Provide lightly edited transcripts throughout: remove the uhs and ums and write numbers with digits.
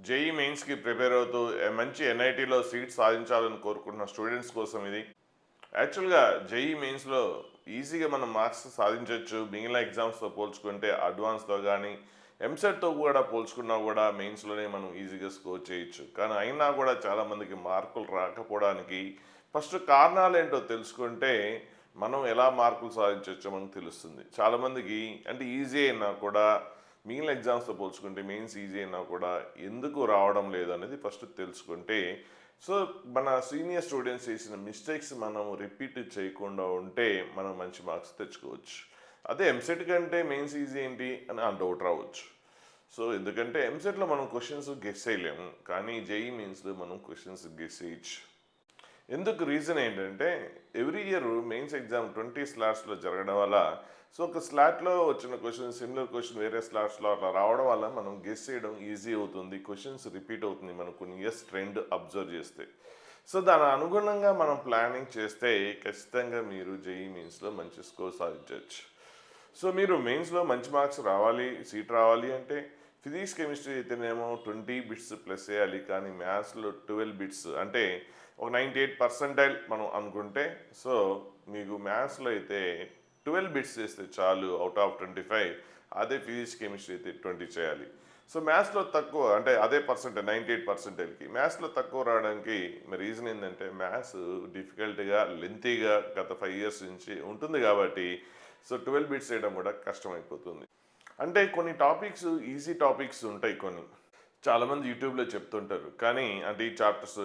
JEE మెయిన్స్కి prepare అవుతూ మంచి ఎన్ఐటీలో సీట్ సాధించాలని కోరుకుంటున్న స్టూడెంట్స్ కోసం ఇది. యాక్చువల్గా జేఈ మెయిన్స్లో ఈజీగా మనం మార్క్స్ సాధించవచ్చు. మిగిలిన ఎగ్జామ్స్తో పోల్చుకుంటే అడ్వాన్స్తో కానీ ఎంసెట్తో కూడా పోల్చుకున్నా కూడా మెయిన్స్లోనే మనం ఈజీగా స్కోర్ చేయొచ్చు. కానీ అయినా కూడా చాలామందికి మార్కులు రాకపోవడానికి ఫస్ట్ కారణాలు ఏంటో తెలుసుకుంటే మనం ఎలా మార్కులు సాధించవచ్చో మనకు తెలుస్తుంది. చాలామందికి అంటే ఈజీ అయినా కూడా మిగిలిన ఎగ్జామ్స్తో పోల్చుకుంటే మెయిన్స్ ఈజీ అయినా కూడా ఎందుకు రావడం లేదు అనేది ఫస్ట్ తెలుసుకుంటే సో మన సీనియర్ స్టూడెంట్స్ చేసిన మిస్టేక్స్ మనం రిపీట్ చేయకుండా ఉంటే మనం మంచి మార్క్స్ తెచ్చుకోవచ్చు. అదే ఎంసెట్ కంటే మెయిన్స్ ఈజీ ఏంటి అని ఆ డౌట్ రావచ్చు. సో ఎందుకంటే ఎంసెట్లో మనం క్వశ్చన్స్ గెస్ చేయలేము, కానీ జేఈ మెయిన్స్లో మనం క్వశ్చన్స్ గెస్ చేయొచ్చు. ఎందుకు రీజన్ ఏంటంటే ఎవ్రీ ఇయర్ మెయిన్స్ ఎగ్జామ్ 20 స్లాట్స్లో జరగడం వల్ల సో ఒక స్లాట్లో వచ్చిన క్వశ్చన్ సిమిలర్ క్వశ్చన్ వేరే స్లాట్స్లో అట్లా రావడం వల్ల మనం గెస్ చేయడం ఈజీ అవుతుంది. క్వశ్చన్స్ రిపీట్ అవుతుంది మనం కొన్ని ఇయర్స్ ట్రెండ్ అబ్జర్వ్ చేస్తే. సో దాని అనుగుణంగా మనం ప్లానింగ్ చేస్తే ఖచ్చితంగా మీరు జేఈ మెయిన్స్లో మంచి స్కోర్ సాధించవచ్చు. సో మీరు మెయిన్స్లో మంచి మార్క్స్ రావాలి, సీట్ రావాలి అంటే ఫిజిక్స్ కెమిస్ట్రీ అయితేనేమో 20 బిట్స్ ప్లస్ చేయాలి, కానీ మ్యాథ్స్లో 12 బిట్స్ అంటే ఒక 98% మనం అనుకుంటే సో మీకు మ్యాథ్స్లో అయితే 12 బిట్స్ చేస్తే చాలు అవుట్ ఆఫ్ 25. అదే ఫిజిక్స్ కెమిస్ట్రీ అయితే 20 చేయాలి. సో మ్యాథ్స్లో తక్కువ అంటే అదే పర్సెంటేజ్ 98%కి మ్యాథ్స్లో తక్కువ రావడానికి మరి రీజన్ ఏంటంటే మ్యాథ్స్ డిఫికల్ట్గా లెంతీగా గత 5 ఇయర్స్ నుంచి ఉంటుంది కాబట్టి సో 12 బిట్స్ చేయడం కూడా కష్టమైపోతుంది. అంటే కొన్ని టాపిక్స్ ఈజీ టాపిక్స్ ఉంటాయి కొన్ని. చాలామంది యూట్యూబ్లో చెప్తుంటారు, కానీ అంటే ఈ chapters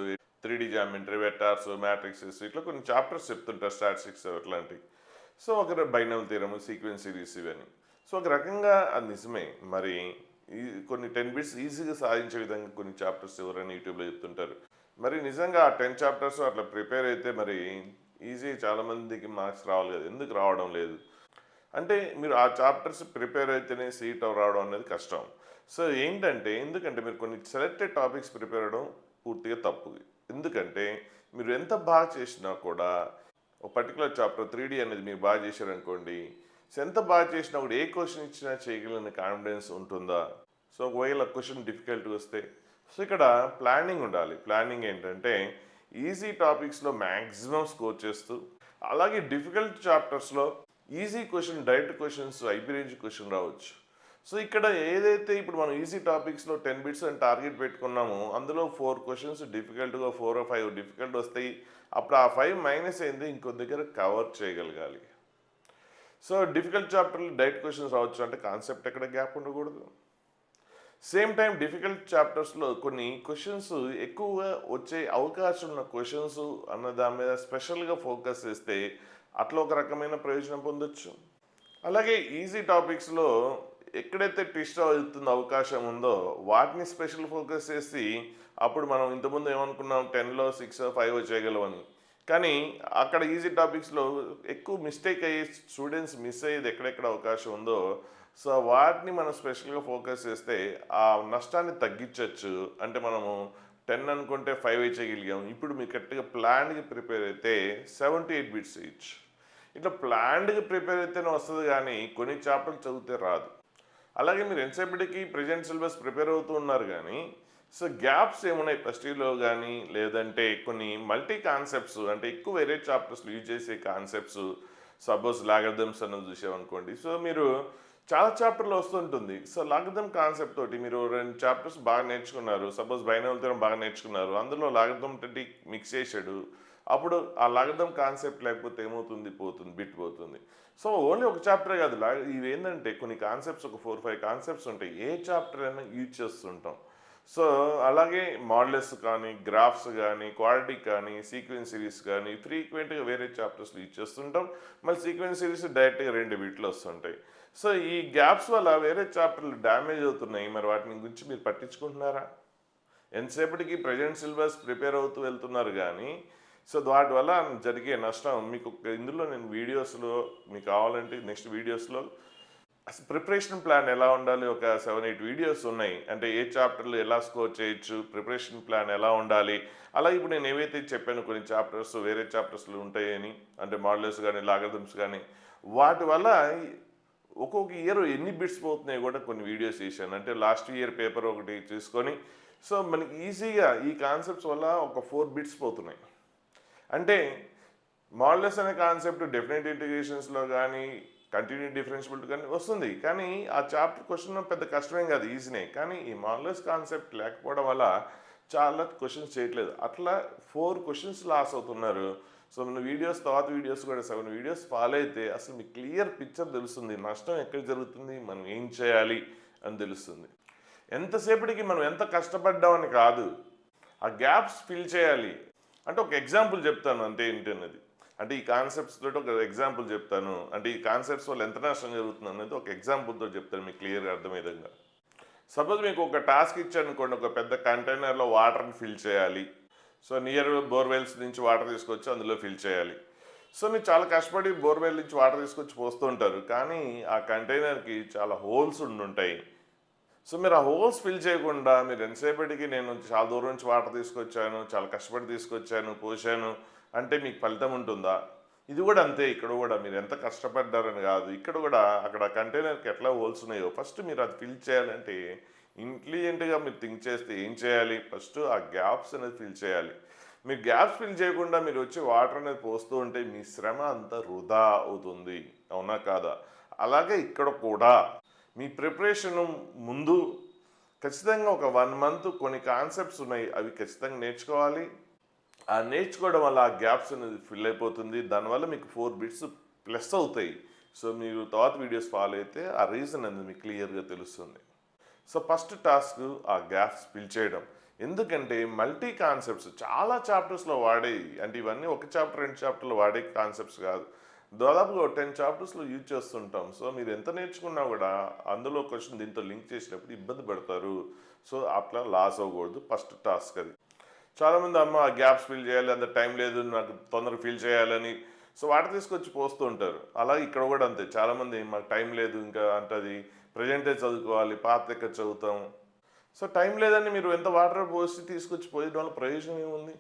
3D geometry, vectors, matrixes ఇట్లా కొన్ని చాప్టర్స్ చెప్తుంటారు, స్టాటిస్టిక్స్ అట్లాంటివి. సో ఒక బైనల్ థియరమ్, సీక్వెన్స్ సిరీస్ ఇవన్నీ. సో ఒక రకంగా అది నిజమే. మరి ఈ కొన్ని 10 బిట్స్ ఈజీగా సాధించే విధంగా కొన్ని చాప్టర్స్ ఎవరైనా యూట్యూబ్లో చెప్తుంటారు. మరి నిజంగా ఆ 10 చాప్టర్స్ అట్లా ప్రిపేర్ అయితే మరి ఈజీ చాలామందికి మార్క్స్ రావాలి కదా, ఎందుకు రావడం లేదు అంటే మీరు ఆ చాప్టర్స్ ప్రిపేర్ అయితేనే సీట్ రావడం అనేది కష్టం. సో ఏంటంటే ఎందుకంటే మీరు కొన్ని సెలెక్టెడ్ టాపిక్స్ ప్రిపేర్ అవ్వడం పూర్తిగా తప్పు. ఎందుకంటే మీరు ఎంత బాగా చేసినా కూడా ఒక పర్టికులర్ చాప్టర్ 3D అనేది మీరు బాగా చేశారనుకోండి, సో ఎంత బాగా చేసినా కూడా ఏ క్వశ్చన్ ఇచ్చినా చేయగలిగిన కాన్ఫిడెన్స్ ఉంటుందా? సో ఒకవేళ క్వశ్చన్ డిఫికల్ట్ వస్తే సో ఇక్కడ ప్లానింగ్ ఉండాలి. ప్లానింగ్ ఏంటంటే ఈజీ టాపిక్స్లో మ్యాక్సిమం స్కోర్ చేస్తూ అలాగే డిఫికల్ట్ చాప్టర్స్లో easy question direct questions IP range question రావచ్చు. సో ఇక్కడ ఏదైతే ఇప్పుడు మనం ఈజీ టాపిక్స్లో 10 బిట్స్ అని టార్గెట్ పెట్టుకున్నామో అందులో 4 క్వశ్చన్స్ డిఫికల్ట్గా 4 or 5 డిఫికల్ట్ వస్తాయి. అప్పుడు ఆ 5 మైనస్ అయింది ఇంకో దగ్గర కవర్ చేయగలగాలి. సో డిఫికల్ట్ చాప్టర్లో డైరెక్ట్ క్వశ్చన్స్ రావచ్చు అంటే కాన్సెప్ట్ ఎక్కడ గ్యాప్ ఉండకూడదు. సేమ్ టైం డిఫికల్ట్ చాప్టర్స్లో కొన్ని క్వశ్చన్స్ ఎక్కువగా వచ్చే అవకాశం ఉన్న క్వశ్చన్స్ అన్న దాని మీద స్పెషల్గా ఫోకస్ చేస్తే అట్లా ఒక రకమైన ప్రయోజనం పొందొచ్చు. అలాగే ఈజీ టాపిక్స్లో ఎక్కడైతే ట్విస్ట్ అవుతున్న అవకాశం ఉందో వాటిని స్పెషల్ ఫోకస్ చేసి అప్పుడు మనం ఇంతకుముందు ఏమనుకున్నాం 10లో 6 or 5 చేయగలవని, కానీ అక్కడ ఈజీ టాపిక్స్లో ఎక్కువ మిస్టేక్ అయ్యి స్టూడెంట్స్ మిస్ అయ్యేది ఎక్కడెక్కడ అవకాశం ఉందో సో వాటిని మనం స్పెషల్గా ఫోకస్ చేస్తే ఆ నష్టాన్ని తగ్గించవచ్చు. అంటే మనము 10 అనుకుంటే 5 చేయగలిగాం, ఇప్పుడు మీరు కరెక్ట్గా ప్లాన్డ్గా ప్రిపేర్ అయితే 7 to 8 బిట్స్ చేయొచ్చు. ఇట్లా ప్లాన్డ్గా ప్రిపేర్ అయితేనే వస్తుంది, కానీ కొన్ని చాప్టర్లు చదివితే రాదు. అలాగే మీరు ఎన్సీఈఆర్టీకి ప్రెజెంట్ సిలబస్ ప్రిపేర్ అవుతూ ఉన్నారు, కానీ సో గ్యాప్స్ ఏమున్నాయి ఫస్ట్ ఇయర్లో కానీ లేదంటే కొన్ని మల్టీ కాన్సెప్ట్స్ అంటే ఎక్కువ వేరే చాప్టర్స్లో యూజ్ చేసే కాన్సెప్ట్స్ సపోజ్ లాగరిథమ్స్ అన్నది చూసామనుకోండి. సో మీరు చాలా చాప్టర్లో వస్తుంటుంది. సో లాగరిథమ్ కాన్సెప్ట్ తోటి మీరు 2 చాప్టర్స్ బాగా నేర్చుకున్నారు, సపోజ్ బైనామియల్ థియరమ్ బాగా నేర్చుకున్నారు, అందులో లాగరిథమ్ తోటి మిక్స్ చేశాడు, అప్పుడు ఆ లాగరిథమ్ కాన్సెప్ట్ లేకపోతే ఏమవుతుంది, పోతుంది, బిట్ పోతుంది. సో ఓన్లీ ఒక చాప్టరే కాదు, ఇవి ఏంటంటే కొన్ని కాన్సెప్ట్స్ ఒక 4-5 కాన్సెప్ట్స్ ఉంటాయి, ఏ చాప్టర్ అయినా యూజ్ చేస్తుంటాం. సో అలాగే మోడల్స్ కానీ గ్రాఫ్స్ కానీ క్వాడ్రాటిక్ కానీ సీక్వెన్స్ సిరీస్ కానీ ఫ్రీక్వెంట్గా వేరే చాప్టర్స్లో యూజ్ చేస్తుంటాం. మళ్ళీ సీక్వెన్స్ సిరీస్ డైరెక్ట్గా 2 బిట్లు వస్తుంటాయి. సో ఈ గ్యాప్స్ వల్ల వేరే చాప్టర్లు డ్యామేజ్ అవుతున్నాయి. మరి వాటిని గురించి మీరు పట్టించుకుంటున్నారా? ఎంతసేపటికి ప్రజెంట్ సిలబస్ ప్రిపేర్ అవుతూ వెళ్తున్నారు, కానీ సో వాటి వల్ల జరిగే నష్టం మీకు ఇందులో నేను వీడియోస్లో మీకు కావాలంటే నెక్స్ట్ వీడియోస్లో అసలు ప్రిపరేషన్ ప్లాన్ ఎలా ఉండాలి ఒక 7-8 వీడియోస్ ఉన్నాయి. అంటే ఏ చాప్టర్లు ఎలా స్కోర్ చేయొచ్చు, ప్రిపరేషన్ ప్లాన్ ఎలా ఉండాలి. అలాగే ఇప్పుడు నేను ఏవైతే చెప్పాను కొన్ని చాప్టర్స్ వేరే చాప్టర్స్లో ఉంటాయని, అంటే మోడల్స్ కానీ లాగరిథమ్స్ కానీ, వాటి వల్ల ఒక్కొక్క ఇయర్ ఎన్ని బిట్స్ పోతున్నాయి కూడా కొన్ని వీడియోస్ చేశాను. అంటే లాస్ట్ ఇయర్ పేపర్ ఒకటి తీసుకొని సో మనకి ఈజీగా ఈ కాన్సెప్ట్స్ వల్ల ఒక 4 బిట్స్ పోతున్నాయి. అంటే మాడ్యులస్ అనే కాన్సెప్ట్ డెఫినెట్ ఇంటిగ్రేషన్స్లో కానీ కంటిన్యూ డిఫరెన్షియబిలిటీ కానీ వస్తుంది, కానీ ఆ చాప్టర్ క్వశ్చన్ పెద్ద కష్టమేం కాదు, ఈజీనే. కానీ ఈ మాడ్యులస్ కాన్సెప్ట్ లేకపోవడం వల్ల చాలా క్వశ్చన్స్ చేయట్లేదు. అట్లా 4 క్వశ్చన్స్ లాస్ అవుతున్నారు. సో మన వీడియోస్ తర్వాత వీడియోస్ కూడా 7 వీడియోస్ ఫాలో అయితే అసలు మీకు క్లియర్ పిక్చర్ తెలుస్తుంది, నష్టం ఎక్కడ జరుగుతుంది, మనం ఏం చేయాలి అని తెలుస్తుంది. ఎంతసేపటికి మనం ఎంత కష్టపడ్డామని కాదు, ఆ గ్యాప్స్ ఫిల్ చేయాలి. అంటే ఒక ఎగ్జాంపుల్ చెప్తాను అంటే ఏంటన్నది, అంటే ఈ కాన్సెప్ట్స్ తోటి ఒక ఎగ్జాంపుల్ చెప్తాను, అంటే ఈ కాన్సెప్ట్స్ వల్ల ఎంత నష్టం జరుగుతుంది అనేది ఒక ఎగ్జాంపుల్తో చెప్తాను మీకు క్లియర్గా అర్థమయ్యే విధంగా. సపోజ్ మీకు ఒక టాస్క్ ఇచ్చారనుకోండి, ఒక పెద్ద కంటైనర్లో వాటర్ని ఫిల్ చేయాలి. సో నియర్ బోర్వెల్స్ నుంచి వాటర్ తీసుకొచ్చి అందులో ఫిల్ చేయాలి. సో మీరు చాలా కష్టపడి బోర్వెల్ నుంచి వాటర్ తీసుకొచ్చి పోస్తూ ఉంటారు, కానీ ఆ కంటైనర్కి చాలా హోల్స్ ఉండుంటాయి. సో మీరు ఆ హోల్స్ ఫిల్ చేయకుండా మీరు ఎంతసేపటికి నేను చాలా దూరం నుంచి వాటర్ తీసుకొచ్చాను, చాలా కష్టపడి తీసుకొచ్చాను, పోసాను అంటే మీకు ఫలితం ఉంటుందా? ఇది కూడా అంతే. ఇక్కడ కూడా మీరు ఎంత కష్టపడ్డారని కాదు, ఇక్కడ కూడా అక్కడ కంటైనర్కి ఎట్లా హోల్స్ ఉన్నాయో ఫస్ట్ మీరు అది ఫిల్ చేయాలంటే ఇంటెలిజెంట్గా మీరు థింక్ చేస్తే ఏం చేయాలి, ఫస్ట్ ఆ గ్యాప్స్ అనేది ఫిల్ చేయాలి. మీరు గ్యాప్స్ ఫిల్ చేయకుండా మీరు వచ్చి వాటర్ అనేది పోస్తూ ఉంటే మీ శ్రమ అంతా వృధా అవుతుంది, అవునా కాదా? అలాగే ఇక్కడ కూడా మీ ప్రిపరేషన్ ముందు ఖచ్చితంగా ఒక 1 మంత్ కొన్ని కాన్సెప్ట్స్ ఉన్నాయి, అవి ఖచ్చితంగా నేర్చుకోవాలి. ఆ నేర్చుకోవడం వల్ల ఆ గ్యాప్స్ అనేది ఫిల్ అయిపోతుంది, దానివల్ల మీకు 4 బిట్స్ ప్లస్ అవుతాయి. సో మీరు తర్వాత వీడియోస్ ఫాలో అయితే ఆ రీజన్ అనేది మీకు క్లియర్గా తెలుస్తుంది. సో ఫస్ట్ టాస్క్ ఆ గ్యాప్స్ ఫిల్ చేయడం. ఎందుకంటే మల్టీ కాన్సెప్ట్స్ చాలా చాప్టర్స్లో వాడేవి, అంటే ఇవన్నీ ఒక చాప్టర్ 2 చాప్టర్లో వాడే కాన్సెప్ట్స్ కాదు, దాదాపుగా 10 చాప్టర్స్లో యూజ్ చేస్తుంటాం. సో మీరు ఎంత నేర్చుకున్నా కూడా అందులో క్వశ్చన్ దీంతో లింక్ చేసినప్పుడు ఇబ్బంది పడతారు. సో అట్లా లాస్ అవ్వకూడదు, ఫస్ట్ టాస్క్ అది. చాలామంది అమ్మ గ్యాప్స్ ఫిల్ చేయాలి, అంత టైం లేదు నాకు తొందరగా ఫిల్ చేయాలని, సో వాటర్ తీసుకొచ్చి పోస్తూ ఉంటారు. అలాగే ఇక్కడ కూడా అంతే, చాలామంది మాకు టైం లేదు ఇంకా అంటది, ప్రజెంటే చదువుకోవాలి, పాత ఎక్కడ చదువుతాం. సో టైం లేదని మీరు ఎంత వాటర్ పోసి తీసుకొచ్చి పోయడం వల్ల ప్రయోజనం ఏముంది?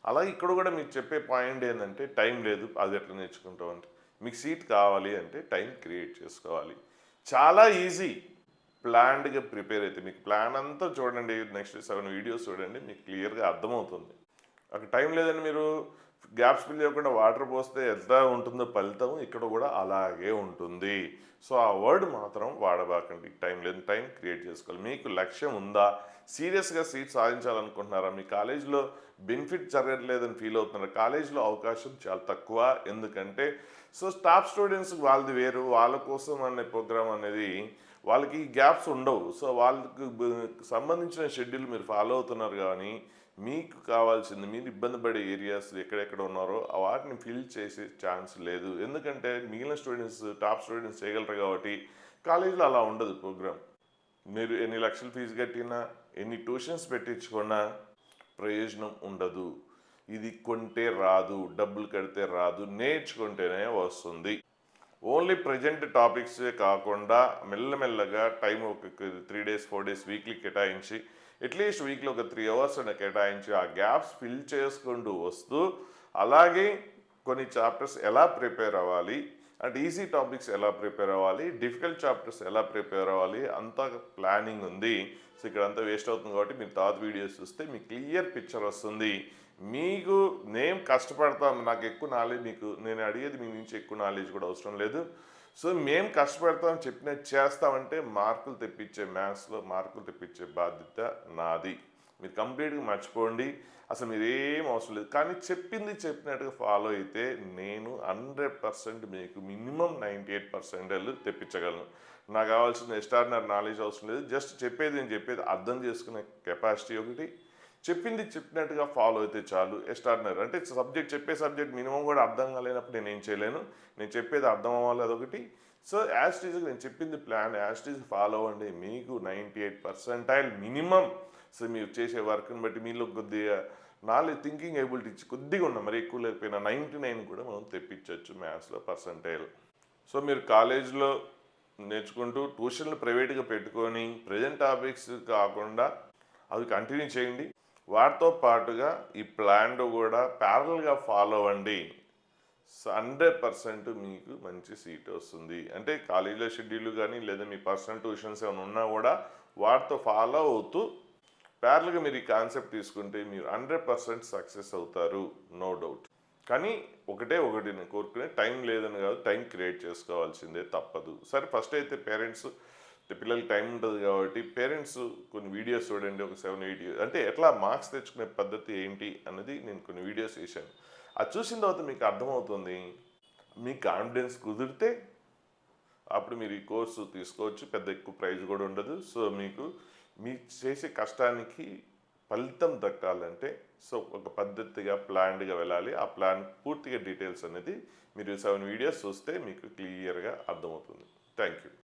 అలాగే ఇక్కడ కూడా మీకు చెప్పే పాయింట్ ఏంటంటే టైం లేదు, అది ఎట్లా నేర్చుకుంటాం అంటే మీకు సీట్ కావాలి అంటే టైం క్రియేట్ చేసుకోవాలి. చాలా ఈజీ, ప్లాన్డ్గా ప్రిపేర్ అయితే మీకు ప్లాన్ అంతా చూడండి, నెక్స్ట్ 7 వీడియోస్ చూడండి, మీకు క్లియర్గా అర్థమవుతుంది. అక్కడ టైం లేదని మీరు గ్యాప్స్ ఫిల్ చేయకుండా వాటర్ పోస్తే ఎంత ఉంటుందో ఫలితం ఇక్కడ కూడా అలాగే ఉంటుంది. సో ఆ వర్డ్ మాత్రం వాడబాకండి, టైం లేని టైం క్రియేట్ చేసుకోవాలి. మీకు లక్ష్యం ఉందా, సీరియస్గా సీట్ సాధించాలనుకుంటున్నారా, మీ కాలేజీలో బెనిఫిట్ జరగట్లేదని ఫీల్ అవుతున్నారా? కాలేజీలో అవకాశం చాలా తక్కువ, ఎందుకంటే సో టాప్ స్టూడెంట్స్ వాళ్ళది వేరు, వాళ్ళ కోసం అనే ప్రోగ్రామ్ అనేది వాళ్ళకి గ్యాప్స్ ఉండవు. సో వాళ్ళకి సంబంధించిన షెడ్యూల్ మీరు ఫాలో అవుతున్నారు, కానీ మీకు కావాల్సింది మీరు ఇబ్బంది పడే ఏరియాస్ ఎక్కడెక్కడ ఉన్నారో వాటిని ఫిల్ చేసే ఛాన్స్ లేదు. ఎందుకంటే మిగిలిన స్టూడెంట్స్ టాప్ స్టూడెంట్స్ చేయగలరు కాబట్టి. కాలేజీలో అలా ఉండదు ప్రోగ్రామ్. మీరు ఎన్ని లక్షలు ఫీజు కట్టినా, ఎన్ని ట్యూషన్స్ పెట్టించుకున్నా ప్రయోజనం ఉండదు. ఇది కొంటే రాదు, డబ్బులు కడితే రాదు, నేర్చుకుంటేనే వస్తుంది. ఓన్లీ ప్రజెంట్ టాపిక్సే కాకుండా మెల్లమెల్లగా టైం ఒక 3 డేస్ 4 డేస్ వీక్లీ కేటాయించి, అట్లీస్ట్ వీక్లో ఒక 3 అవర్స్ అని కేటాయించి ఆ గ్యాప్స్ ఫిల్ చేసుకుంటూ వస్తూ, అలాగే కొన్ని చాప్టర్స్ ఎలా ప్రిపేర్ అవ్వాలి, అంటే ఈజీ టాపిక్స్ ఎలా ప్రిపేర్ అవ్వాలి, డిఫికల్ట్ చాప్టర్స్ ఎలా ప్రిపేర్ అవ్వాలి, అంతా ప్లానింగ్ ఉంది. సో ఇక్కడ అంతా వేస్ట్ అవుతుంది కాబట్టి మీరు తర్వాత వీడియోస్ చూస్తే మీకు క్లియర్ పిక్చర్ వస్తుంది. మీకు నేను కష్టపడతాం, నాకు ఎక్కువ నాలెడ్జ్, మీకు నేను అడిగేది మీ నుంచి ఎక్కువ నాలెడ్జ్ కూడా అవసరం లేదు. సో మేము కష్టపడతాం చెప్పినట్టు చేస్తామంటే మార్కులు తెప్పించే, మ్యాథ్స్లో మార్కులు తెప్పించే బాధ్యత నాది. మీరు కంప్లీట్గా మర్చిపోండి, అసలు మీరు ఏం అవసరం లేదు. కానీ చెప్పింది చెప్పినట్టుగా ఫాలో అయితే నేను 100% మీకు మినిమం 98% తెప్పించగలను. నాకు కావాల్సిన ఎక్స్ట్రార్డినరీ నాలెడ్జ్ అవసరం లేదు, జస్ట్ నేను చెప్పేది అర్థం చేసుకునే కెపాసిటీ ఒకటి, చెప్పింది చెప్పినట్టుగా ఫాలో అయితే చాలు. ఎక్స్ట్రార్డినరీ అంటే చెప్పే సబ్జెక్ట్ మినిమం కూడా అర్థం కాలేనప్పుడు నేను ఏం చేయలేను, నేను చెప్పేది అర్థం అవ్వాలి, అదొకటి. సో యాజ్ టీజ్గా నేను చెప్పింది ప్లాన్ యాజ్ టీజ్ ఫాలో అవ్వండి, మీకు 98% మినిమం. సో మీరు చేసే వర్క్ని బట్టి మీలో కొద్దిగా నాలెడ్జ్, థింకింగ్ ఎబిలిటీ కొద్దిగా ఉన్నా, మరి ఎక్కువ లేకపోయినా 99 కూడా మనం తెప్పించవచ్చు మ్యాథ్స్లో పర్సంటైల్. సో మీరు కాలేజ్లో నేర్చుకుంటూ ట్యూషన్లు ప్రైవేట్గా పెట్టుకొని ప్రజెంట్ టాపిక్స్ కాకుండా అవి కంటిన్యూ చేయండి. వాటితో పాటుగా ఈ ప్లాన్ కూడా ప్యారల్గా ఫాలో అవ్వండి. 100% మీకు మంచి సీట్ వస్తుంది. అంటే కాలేజీలో షెడ్యూల్ కానీ లేదా మీ పర్సనల్ ట్యూషన్స్ ఏమైనా ఉన్నా కూడా వాటితో ఫాలో అవుతూ ప్యారల్గా మీరు ఈ కాన్సెప్ట్ తీసుకుంటే మీరు 100% సక్సెస్ అవుతారు, నో డౌట్. కానీ ఒకటే ఒకటి నేను కోరుకునే, టైం లేదని కాదు, టైం క్రియేట్ చేసుకోవాల్సిందే, తప్పదు. సరే ఫస్ట్ అయితే పేరెంట్స్, పిల్లలకి టైం ఉంటుంది కాబట్టి పేరెంట్స్ కొన్ని వీడియోస్ చూడండి, ఒక 7-8 అంటే ఎట్లా మార్క్స్ తెచ్చుకునే పద్ధతి ఏంటి అన్నది నేను కొన్ని వీడియోస్ వేసాను. అది చూసిన తర్వాత మీకు అర్థమవుతుంది. మీ కాన్ఫిడెన్స్ కుదిరితే అప్పుడు మీరు ఈ కోర్సు తీసుకోవచ్చు. పెద్ద ఎక్కువ ప్రైజ్ కూడా ఉండదు. సో మీకు మీ చేసే కష్టానికి ఫలితం దక్కాలంటే సో ఒక పద్ధతిగా ప్లాన్డ్గా వెళ్ళాలి. ఆ ప్లాన్ పూర్తిగా డీటెయిల్స్ అనేది మీరు 7 వీడియోస్ చూస్తే మీకు క్లియర్గా అర్థమవుతుంది. Thank you.